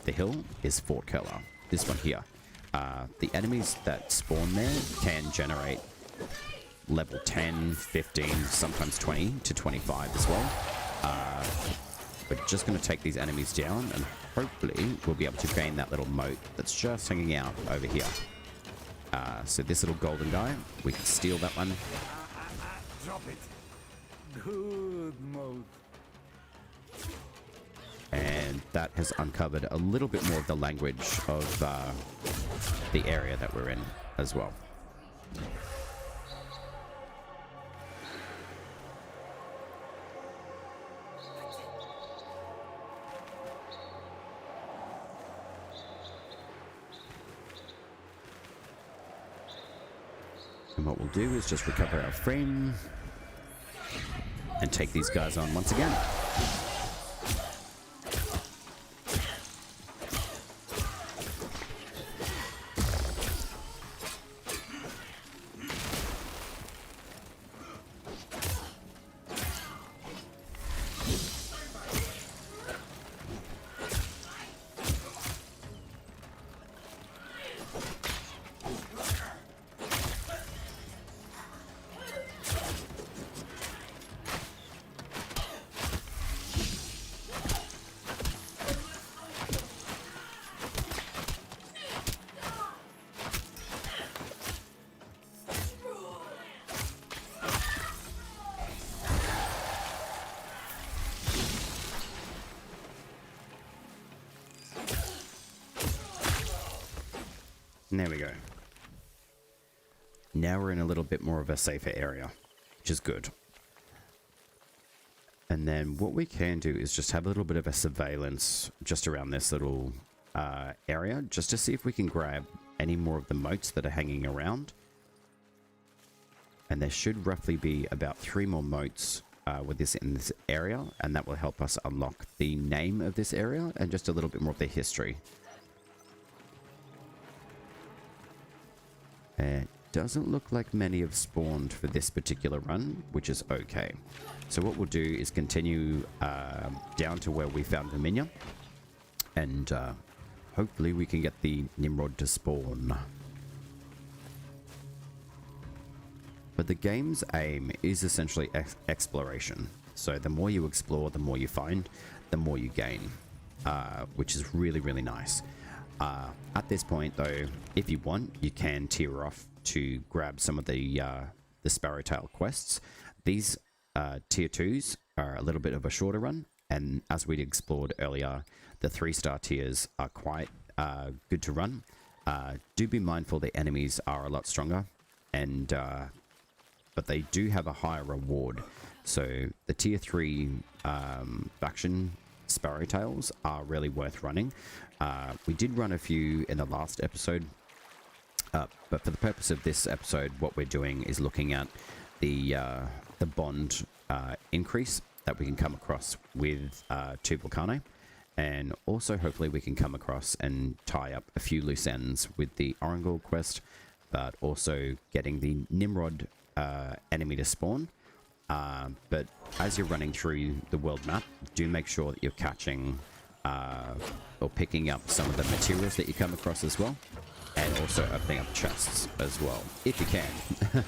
the hill is Fort Curler, this one here. The enemies that spawn there can generate level 10, 15, sometimes 20 to 25 as well. We're just going to take these enemies down, and hopefully we'll be able to gain that little mote that's just hanging out over here. So this little golden guy, we can steal that one. Drop it. Good mode. And that has uncovered a little bit more of the language of the area that we're in as well. And what we'll do is just recover our frame and take these guys on once again. And there we go. Now we're in a little bit more of a safer area, which is good. And then what we can do is just have a little bit of a surveillance just around this little area, just to see if we can grab any more of the motes that are hanging around. And there should roughly be about 3 more motes with this in this area, and that will help us unlock the name of this area and just a little bit more of the history. It doesn't look like many have spawned for this particular run, which is okay. So what we'll do is continue down to where we found the minion, and hopefully we can get the Nimrod to spawn. but the game's aim is essentially exploration. So the more you explore, the more you find, the more you gain, which is really, really nice. At this point, though, if you want, you can tier off to grab some of the Sparrowtail quests. These tier 2s are a little bit of a shorter run, and as we explored earlier, the 3-star tiers are quite good to run. Do be mindful the enemies are a lot stronger, and but they do have a higher reward. So the tier 3 faction Sparrowtails are really worth running. We did run a few in the last episode, but for the purpose of this episode, what we're doing is looking at the bond increase that we can come across with Tuvalkane, and also hopefully we can come across and tie up a few loose ends with the Arangol quest, but also getting the Nimrod enemy to spawn. But as you're running through the world map, do make sure that you're catching or picking up some of the materials that you come across as well, and also opening up chests as well, if you can.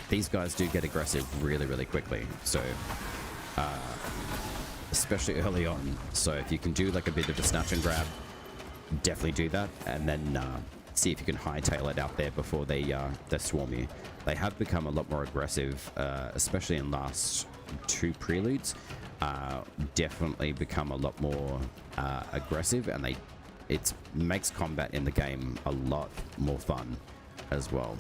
These guys do get aggressive really, really quickly, so especially early on. So if you can do like a bit of a snatch and grab, definitely do that, and then see if you can hightail it out there before they swarm you. They have become a lot more aggressive, especially in last 2 preludes. Definitely become a lot more aggressive, and it makes combat in the game a lot more fun as well.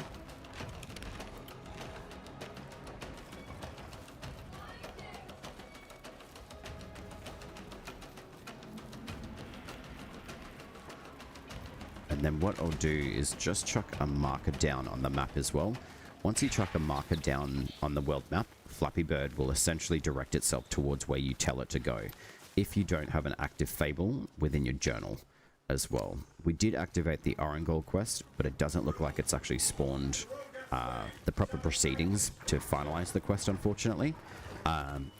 And then what I'll do is just chuck a marker down on the map as well. Once you chuck a marker down on the world map, Flappy Bird will essentially direct itself towards where you tell it to go, if you don't have an active fable within your journal as well. We did activate the Arangol quest, but it doesn't look like it's actually spawned the proper proceedings to finalize the quest, unfortunately.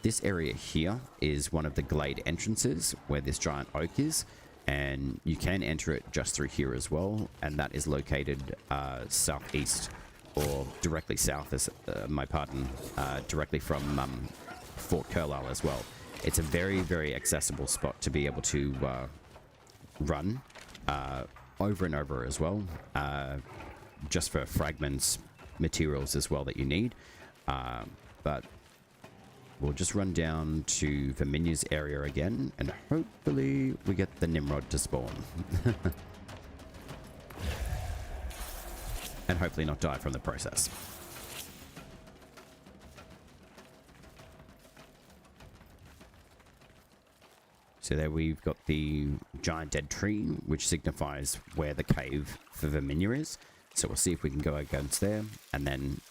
This area here is one of the glade entrances where this giant oak is, and you can enter it just through here as well, and that is located southeast, or directly south, as my pardon, directly from Fort Carlisle as well. It's a very, very accessible spot to be able to run over and over as well, just for fragments, materials as well that you need. But we'll just run down to Verminia's area again, and hopefully we get the Nimrod to spawn. And hopefully not die from the process. So there we've got the giant dead tree, which signifies where the cave for Verminia is. So we'll see if we can go against there. And then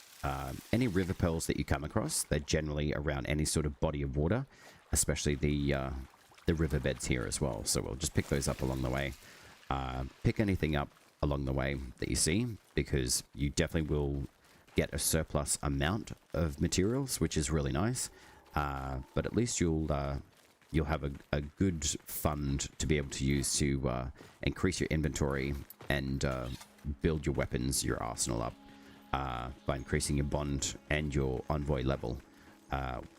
any river pearls that you come across, they're generally around any sort of body of water, especially the riverbeds here as well. So we'll just pick those up along the way. Pick anything up along the way that you see, because you definitely will get a surplus amount of materials, which is really nice. But at least you'll have a good fund to be able to use to increase your inventory and build your weapons, your arsenal up by increasing your bond and your envoy level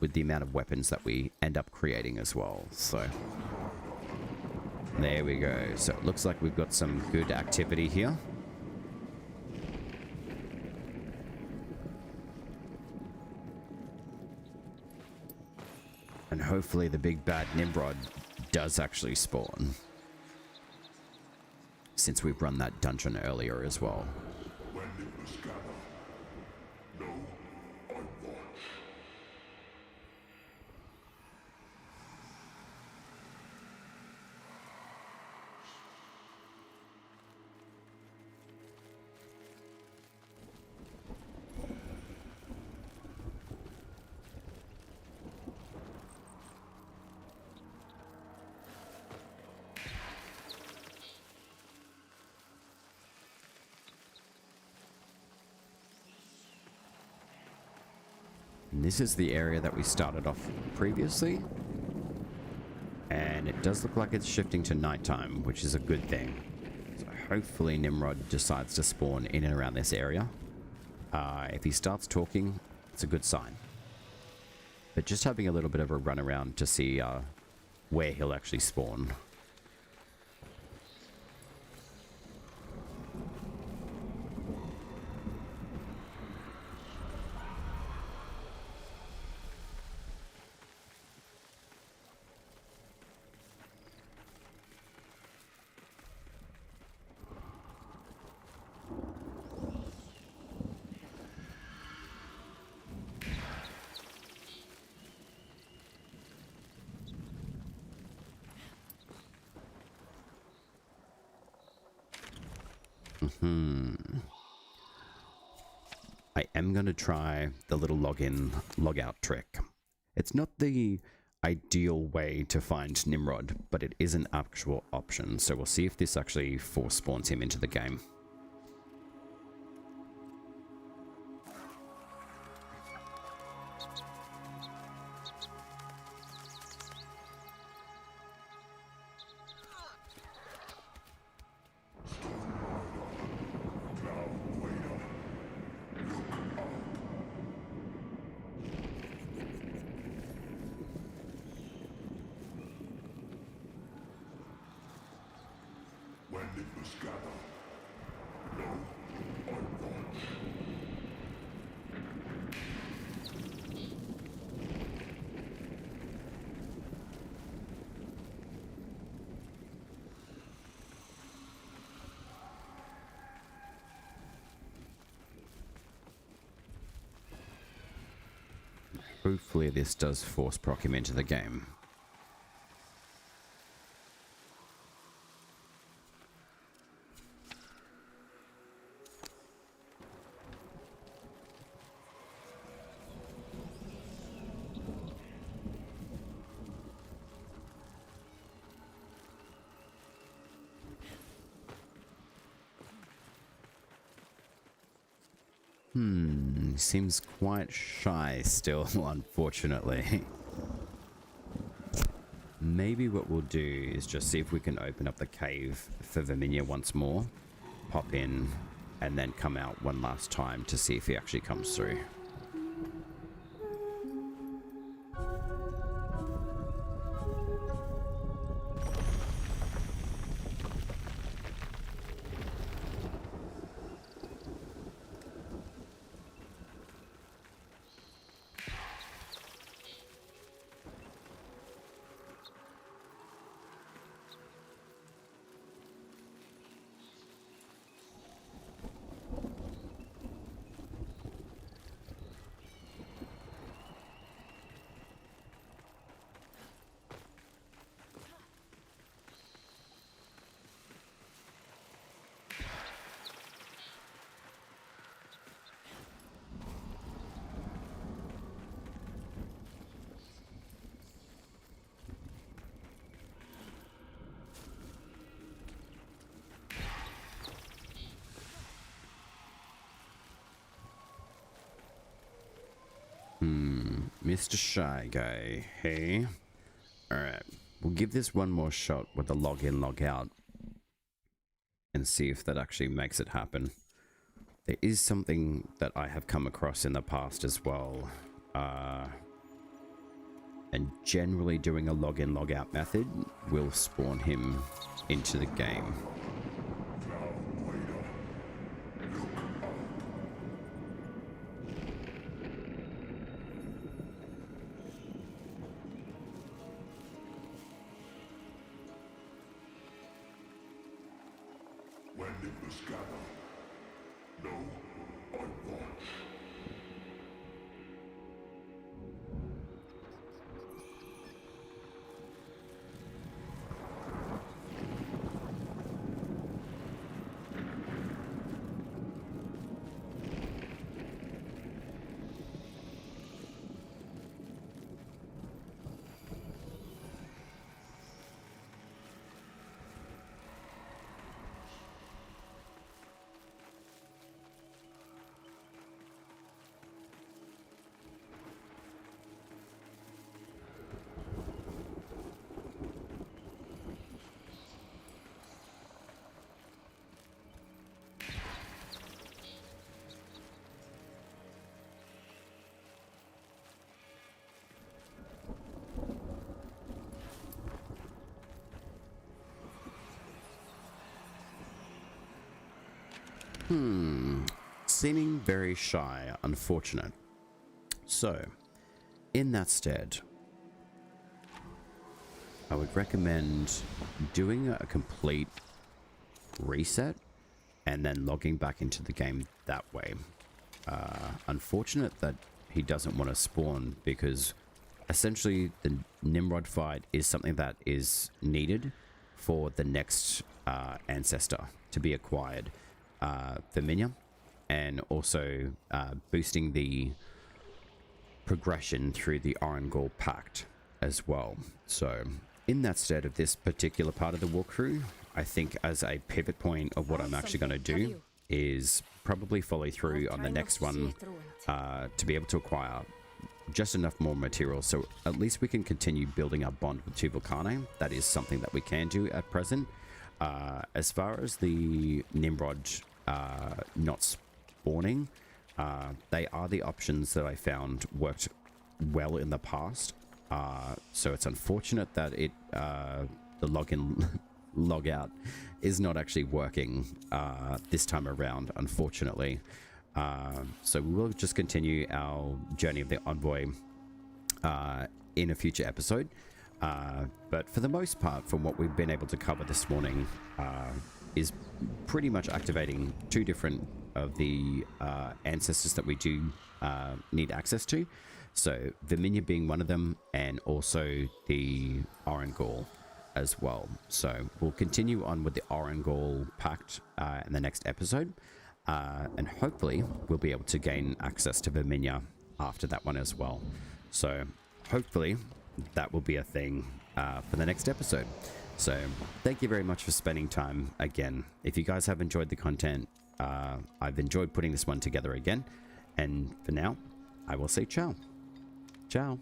with the amount of weapons that we end up creating as well. So there we go. So it looks like we've got some good activity here. And hopefully the big bad Nimrod does actually spawn, since we've run that dungeon earlier as well. And this is the area that we started off previously, and it does look like it's shifting to nighttime, which is a good thing. So hopefully Nimrod decides to spawn in and around this area. If he starts talking, It's a good sign. But just having a little bit of a run around to see where he'll actually spawn. I am going to try the little login, logout trick. It's not the ideal way to find Nimrod, but it is an actual option. So we'll see if this actually force spawns him into the game. Hopefully this does force proc him into the game. Seems quite shy still, unfortunately. Maybe what we'll do is just see if we can open up the cave for Verminia once more, pop in, and then come out one last time to see if he actually comes through. Mr. Shy Guy, hey? Alright, we'll give this one more shot with the login, logout and see if that actually makes it happen. There is something that I have come across in the past as well. And generally doing a login, logout method will spawn him into the game. Seeming very shy, unfortunate. So, in that stead, I would recommend doing a complete reset and then logging back into the game that way. Unfortunate that he doesn't want to spawn, because essentially the Nimrod fight is something that is needed for the next Ancestor to be acquired, Verminia, and also boosting the progression through the Arangol Pact as well. So in that stead of this particular part of the walkthrough, I think as a pivot point of what I'm actually going to do is probably follow through on the next one to be able to acquire just enough more material, so at least we can continue building our bond with Tuvalkane. That is something that we can do at present. As far as the Nimrod not spawning, they are the options that I found worked well in the past. So it's unfortunate that it the login log out is not actually working this time around, unfortunately. So we will just continue our journey of the Envoy in a future episode. But for the most part, from what we've been able to cover this morning, is pretty much activating 2 different of the ancestors that we do need access to. So Verminia being one of them, and also the Arangol as well. So we'll continue on with the Arangol Pact in the next episode. And hopefully we'll be able to gain access to Verminia after that one as well. So hopefully that will be a thing for the next episode. So thank you very much for spending time again. If you guys have enjoyed the content, I've enjoyed putting this one together again. And for now, I will say ciao. Ciao.